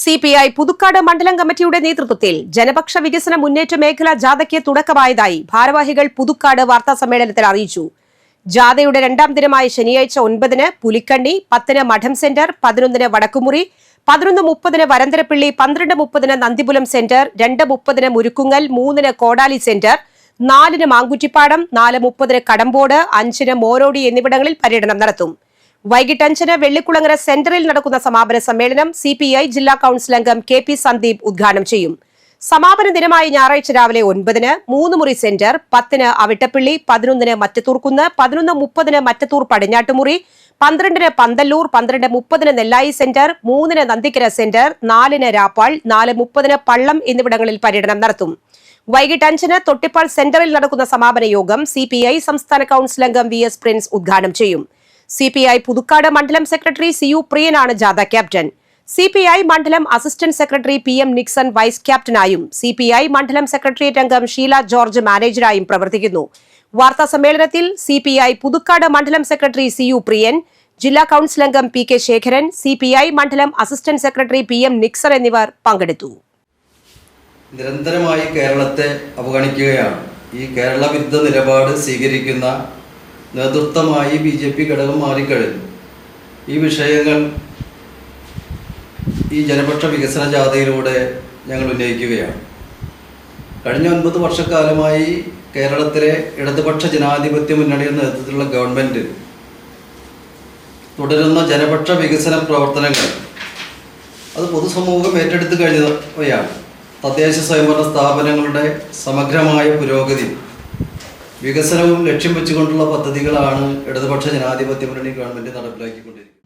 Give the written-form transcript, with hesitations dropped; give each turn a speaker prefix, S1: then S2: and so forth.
S1: CPI Puthukkad മണ്ഡലം കമ്മിറ്റിയുടെ നേതൃത്വത്തിൽ ജനപക്ഷ വികസന മുന്നേറ്റ മേഖലാ ജാഥയ്ക്ക് തുടക്കമായതായി ഭാരവാഹികൾ പുതുക്കാട് വാർത്താസമ്മേളനത്തിൽ അറിയിച്ചു. ജാഥയുടെ രണ്ടാം ദിനമായ ശനിയാഴ്ച 9-ന് പുലിക്കണ്ണി, 10-ന് മഠം സെന്റർ, 11-ന് വടക്കുമുറി, 11:30-ന് വരന്തരപ്പിള്ളി, 12:30-ന് നന്ദിപുലം സെന്റർ, 2:30-ന് മുരുക്കുങ്ങൽ, 3-ന് കോടാലി സെന്റർ, 4-ന് മാങ്കുറ്റിപ്പാടം, 4:30-ന് കടമ്പോട്, 5-ന് മോരോടി എന്നിവിടങ്ങളിൽ പര്യടനം നടത്തും. വൈകിട്ട് 5-ന് വെള്ളിക്കുളങ്ങര സെന്ററിൽ നടക്കുന്ന സമാപന സമ്മേളനം CPI ജില്ലാ കൌൺസിൽ അംഗം KP സന്ദീപ് ഉദ്ഘാടനം ചെയ്യും. സമാപന ദിനമായ ഞായറാഴ്ച രാവിലെ 9-ന് 3 മുറി സെന്റർ, 10-ന് അവിട്ടപ്പള്ളി, 11-ന് മറ്റത്തൂർക്കുന്ന്, 11:30-ന് മറ്റത്തൂർ പടിഞ്ഞാട്ടുമുറി, 12-ന് പന്തല്ലൂർ, 12:30-ന് നെല്ലായി സെന്റർ, 3-ന് നന്ദിക്കര സെന്റർ, 4-ന് രാപ്പാൾ, 4:30-ന് പള്ളം എന്നിവിടങ്ങളിൽ പര്യടനം നടത്തും. വൈകിട്ട് 5-ന് തൊട്ടിപ്പാൾ സെന്ററിൽ നടക്കുന്ന സമാപന യോഗം CPI സംസ്ഥാന കൌൺസിൽ അംഗം VS പ്രിൻസ് ഉദ്ഘാടനം ചെയ്യും. CPI പുതുക്കാട് മണ്ഡലം സെക്രട്ടറി CU പ്രിയനാണ് ജാഥ ക്യാപ്റ്റൻ. CPI മണ്ഡലം assistant secretary PM Nixon vice ക്യാപ്റ്റനായും CPI മണ്ഡലം സെക്രട്ടേറിയറ്റ് അംഗം ഷീല ജോർജ് മാനേജറായും പ്രവർത്തിക്കുന്നു. വാർത്താ സമ്മേളനത്തിൽ CPI പുതുക്കാട് മണ്ഡലം സെക്രട്ടറി CU പ്രിയൻ, ജില്ലാ കൌൺസിൽ അംഗം PK ശേഖരൻ, CPI മണ്ഡലം അസിസ്റ്റന്റ് സെക്രട്ടറി PM നിക്സൺ എന്നിവർ പങ്കെടുത്തു.
S2: നിരന്തരമായി കേരളത്തെ അവഗണിക്കുകയാണ്. ഈ കേരള വിരുദ്ധ നിലപാട് സ്വീകരിക്കുന്ന നേതൃത്വമായി BJP ഘടകം മാറിക്കഴിഞ്ഞു. ഈ വിഷയങ്ങൾ ഈ ജനപക്ഷ വികസന ജാഥയിലൂടെ ഞങ്ങൾ ഉന്നയിക്കുകയാണ്. കഴിഞ്ഞ 9 വർഷക്കാലമായി കേരളത്തിലെ ഇടതുപക്ഷ ജനാധിപത്യ മുന്നണിയുടെ നേതൃത്വത്തിലുള്ള ഗവൺമെൻറ് തുടരുന്ന ജനപക്ഷ വികസന പ്രവർത്തനങ്ങൾ അത് പൊതുസമൂഹം ഏറ്റെടുത്തു കഴിഞ്ഞവയാണ്. തദ്ദേശ സ്വയംഭരണ സ്ഥാപനങ്ങളുടെ സമഗ്രമായ പുരോഗതി വികസനവും ലക്ഷ്യം വെച്ചുകൊണ്ടുള്ള പദ്ധതികളാണ് ഇടതുപക്ഷ ജനാധിപത്യ മുന്നണി ഗവൺമെൻറ് നടപ്പിലാക്കിക്കൊണ്ടിരിക്കുന്നത്.